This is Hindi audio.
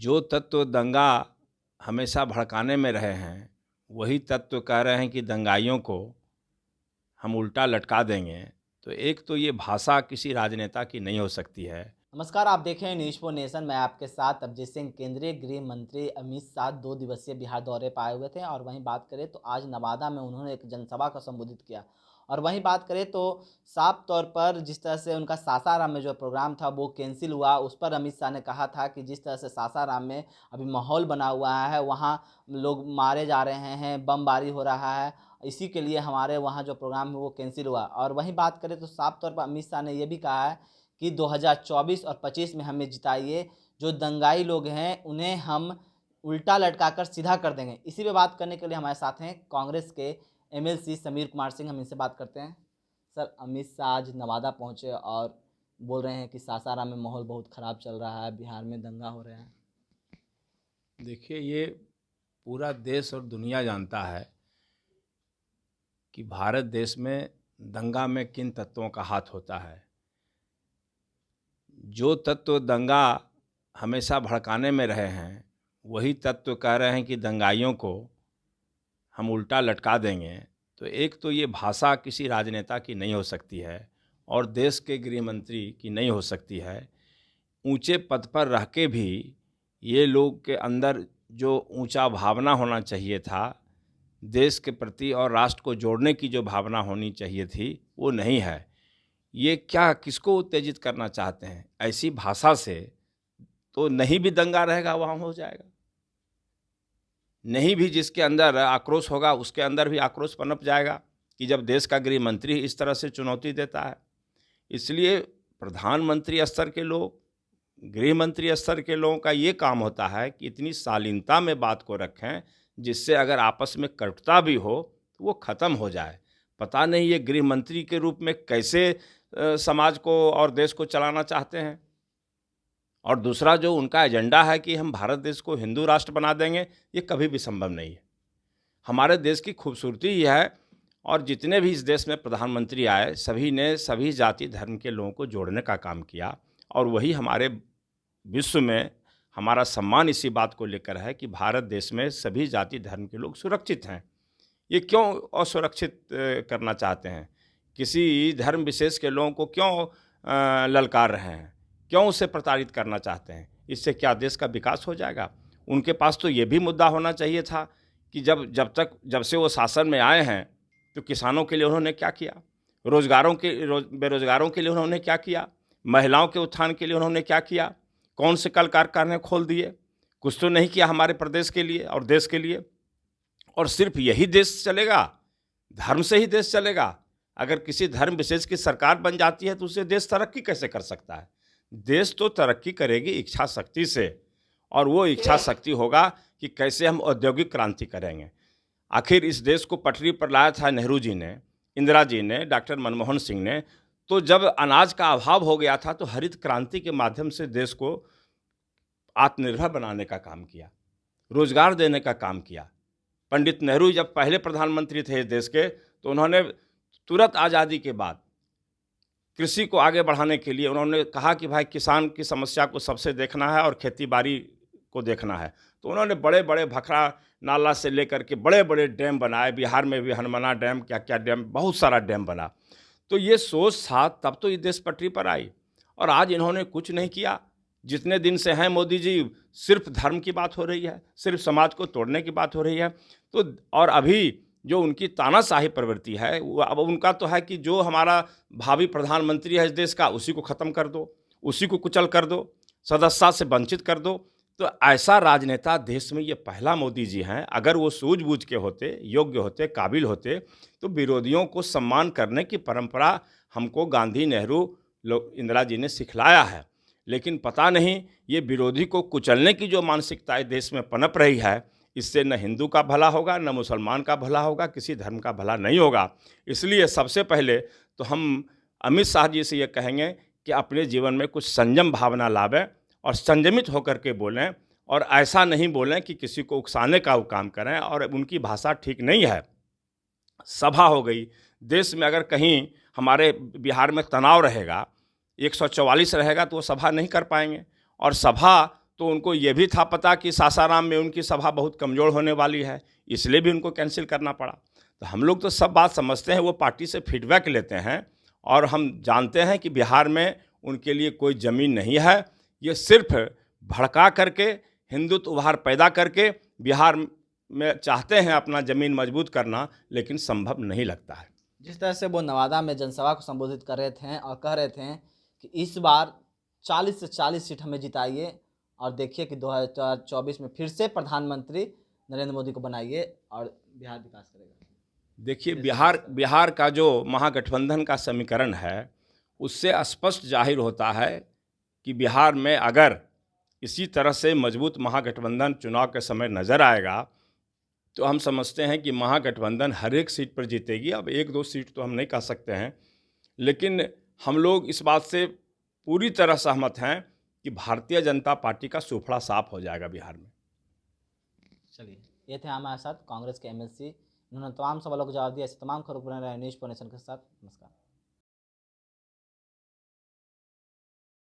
जो तत्व दंगा हमेशा भड़काने में रहे हैं, वही तत्व कह रहे हैं कि दंगाइयों को हम उल्टा लटका देंगे। तो एक तो ये भाषा किसी राजनेता की नहीं हो सकती है। नमस्कार, आप देख रहे हैं न्यूज़ फॉर नेशन। मैं आपके साथ अभिजीत सिंह। केंद्रीय गृह मंत्री अमित शाह 2 दिवसीय बिहार दौरे पर आए हुए थे और वहीं बात करें तो आज नवादा में उन्होंने एक जनसभा को संबोधित किया। और वहीं बात करें तो साफ तौर पर जिस तरह से उनका सासाराम में जो प्रोग्राम था वो कैंसिल हुआ, उस पर अमित शाह ने कहा था कि जिस तरह से सासाराम में अभी माहौल बना हुआ है, वहाँ लोग मारे जा रहे हैं, बमबारी हो रहा है, इसी के लिए हमारे वहाँ जो प्रोग्राम है वो कैंसिल हुआ। और वहीं बात करें तो साफ तौर पर अमित शाह ने ये भी कहा है कि 2024 और 25 में हमें जिताइए, जो दंगाई लोग हैं उन्हें हम उल्टा लटकाकर सीधा कर देंगे। इसी पे बात करने के लिए हमारे साथ हैं कांग्रेस के एमएलसी समीर कुमार सिंह। हम इनसे बात करते हैं। सर, अमित शाह आज नवादा पहुंचे और बोल रहे हैं कि सासाराम में माहौल बहुत ख़राब चल रहा है, बिहार में दंगा हो रहे हैं। देखिए, ये पूरा देश और दुनिया जानता है कि भारत देश में दंगा में किन तत्वों का हाथ होता है। जो तत्व दंगा हमेशा भड़काने में रहे हैं, वही तत्व कह रहे हैं कि दंगाइयों को हम उल्टा लटका देंगे। तो एक तो ये भाषा किसी राजनेता की नहीं हो सकती है और देश के गृह मंत्री की नहीं हो सकती है। ऊंचे पद पर रह के भी ये लोग के अंदर जो ऊंचा भावना होना चाहिए था, देश के प्रति और राष्ट्र को जोड़ने की जो भावना होनी चाहिए थी, वो नहीं है। ये क्या किसको उत्तेजित करना चाहते हैं? ऐसी भाषा से तो नहीं भी दंगा रहेगा वहाँ हो जाएगा, नहीं भी जिसके अंदर आक्रोश होगा उसके अंदर भी आक्रोश पनप जाएगा कि जब देश का गृह मंत्री इस तरह से चुनौती देता है। इसलिए प्रधानमंत्री स्तर के लोग, गृह मंत्री स्तर के लोगों का ये काम होता है कि इतनी शालीनता में बात को रखें जिससे अगर आपस में कटुता भी हो तो वो ख़त्म हो जाए। पता नहीं ये गृह मंत्री के रूप में कैसे समाज को और देश को चलाना चाहते हैं। और दूसरा जो उनका एजेंडा है कि हम भारत देश को हिंदू राष्ट्र बना देंगे, ये कभी भी संभव नहीं है। हमारे देश की खूबसूरती ही है, और जितने भी इस देश में प्रधानमंत्री आए सभी ने सभी जाति धर्म के लोगों को जोड़ने का काम किया। और वही हमारे विश्व में हमारा सम्मान इसी बात को लेकर है कि भारत देश में सभी जाति धर्म के लोग सुरक्षित हैं। ये क्यों असुरक्षित करना चाहते हैं? किसी धर्म विशेष के लोगों को क्यों ललकार रहे हैं? क्यों उसे प्रताड़ित करना चाहते हैं? इससे क्या देश का विकास हो जाएगा? उनके पास तो ये भी मुद्दा होना चाहिए था कि जब से वो शासन में आए हैं तो किसानों के लिए उन्होंने क्या किया, बेरोजगारों के लिए उन्होंने क्या किया, महिलाओं के उत्थान के लिए उन्होंने क्या किया, कौन से कल कारखाने खोल दिए? कुछ तो नहीं किया हमारे प्रदेश के लिए और देश के लिए। और सिर्फ यही देश चलेगा? धर्म से ही देश चलेगा? अगर किसी धर्म विशेष की सरकार बन जाती है तो उससे देश तरक्की कैसे कर सकता है? देश तो तरक्की करेगी इच्छा शक्ति से, और वो इच्छा शक्ति होगा कि कैसे हम औद्योगिक क्रांति करेंगे। आखिर इस देश को पटरी पर लाया था नेहरू जी ने, इंदिरा जी ने, डॉक्टर मनमोहन सिंह ने। तो जब अनाज का अभाव हो गया था तो हरित क्रांति के माध्यम से देश को आत्मनिर्भर बनाने का काम किया, रोजगार देने का काम किया। पंडित नेहरू जब पहले प्रधानमंत्री थे इस देश के तो उन्होंने तुरंत आज़ादी के बाद कृषि को आगे बढ़ाने के लिए उन्होंने कहा कि भाई किसान की समस्या को सबसे देखना है और खेती बाड़ी को देखना है। तो उन्होंने बड़े बड़े भखरा नाला से लेकर के बड़े बड़े डैम बनाए। बिहार में भी हनुमाना डैम, क्या क्या डैम, बहुत सारा डैम बना। तो ये सोच था तब तो ये देश पटरी पर आई, और आज इन्होंने कुछ नहीं किया। जितने दिन से हैं मोदी जी, सिर्फ धर्म की बात हो रही है, सिर्फ समाज को तोड़ने की बात हो रही है। तो और अभी जो उनकी तानाशाही प्रवृत्ति है वो अब उनका तो है कि जो हमारा भावी प्रधानमंत्री है इस देश का, उसी को ख़त्म कर दो, उसी को कुचल कर दो, सदस्यता से वंचित कर दो। तो ऐसा राजनेता देश में ये पहला मोदी जी हैं। अगर वो सूझबूझ के होते, योग्य होते, काबिल होते तो विरोधियों को सम्मान करने की परंपरा हमको गांधी, नेहरू, इंदिरा जी ने सिखलाया है। लेकिन पता नहीं ये विरोधी को कुचलने की जो मानसिकता देश में पनप रही है, इससे न हिंदू का भला होगा, न मुसलमान का भला होगा, किसी धर्म का भला नहीं होगा। इसलिए सबसे पहले तो हम अमित शाह जी से ये कहेंगे कि अपने जीवन में कुछ संयम भावना लावें और संयमित होकर के बोलें, और ऐसा नहीं बोलें कि किसी को उकसाने का वो काम करें। और उनकी भाषा ठीक नहीं है। सभा हो गई, देश में अगर कहीं हमारे बिहार में तनाव रहेगा, 144 रहेगा तो वो सभा नहीं कर पाएंगे। और सभा तो उनको ये भी था पता कि सासाराम में उनकी सभा बहुत कमज़ोर होने वाली है, इसलिए भी उनको कैंसिल करना पड़ा। तो हम लोग तो सब बात समझते हैं, वो पार्टी से फीडबैक लेते हैं और हम जानते हैं कि बिहार में उनके लिए कोई ज़मीन नहीं है। ये सिर्फ भड़का करके, हिंदुत्व उभार पैदा करके बिहार में चाहते हैं अपना ज़मीन मजबूत करना, लेकिन संभव नहीं लगता है। जिस तरह से वो नवादा में जनसभा को संबोधित कर रहे थे और कह रहे थे कि इस बार 40 से 40 सीट हमें जिताइए और देखिए कि 2024 में फिर से प्रधानमंत्री नरेंद्र मोदी को बनाइए और बिहार विकास करेगा। देखिए, बिहार का जो महागठबंधन का समीकरण है, उससे स्पष्ट जाहिर होता है कि बिहार में अगर इसी तरह से मजबूत महागठबंधन चुनाव के समय नज़र आएगा, तो हम समझते हैं कि महागठबंधन हर एक सीट पर जीतेगी। अब 1-2 सीट तो हम नहीं कह सकते हैं, लेकिन हम लोग इस बात से पूरी तरह सहमत हैं कि भारतीय जनता पार्टी का सूफड़ा साफ हो जाएगा बिहार में। चलिए, ये थे हमारे साथ कांग्रेस के एमएलसी। उन्होंने तमाम सवालों का जवाब दिया। ऐसे तमाम खबरों पर बने रहे न्यूज़ नेशन के साथ। नमस्कार।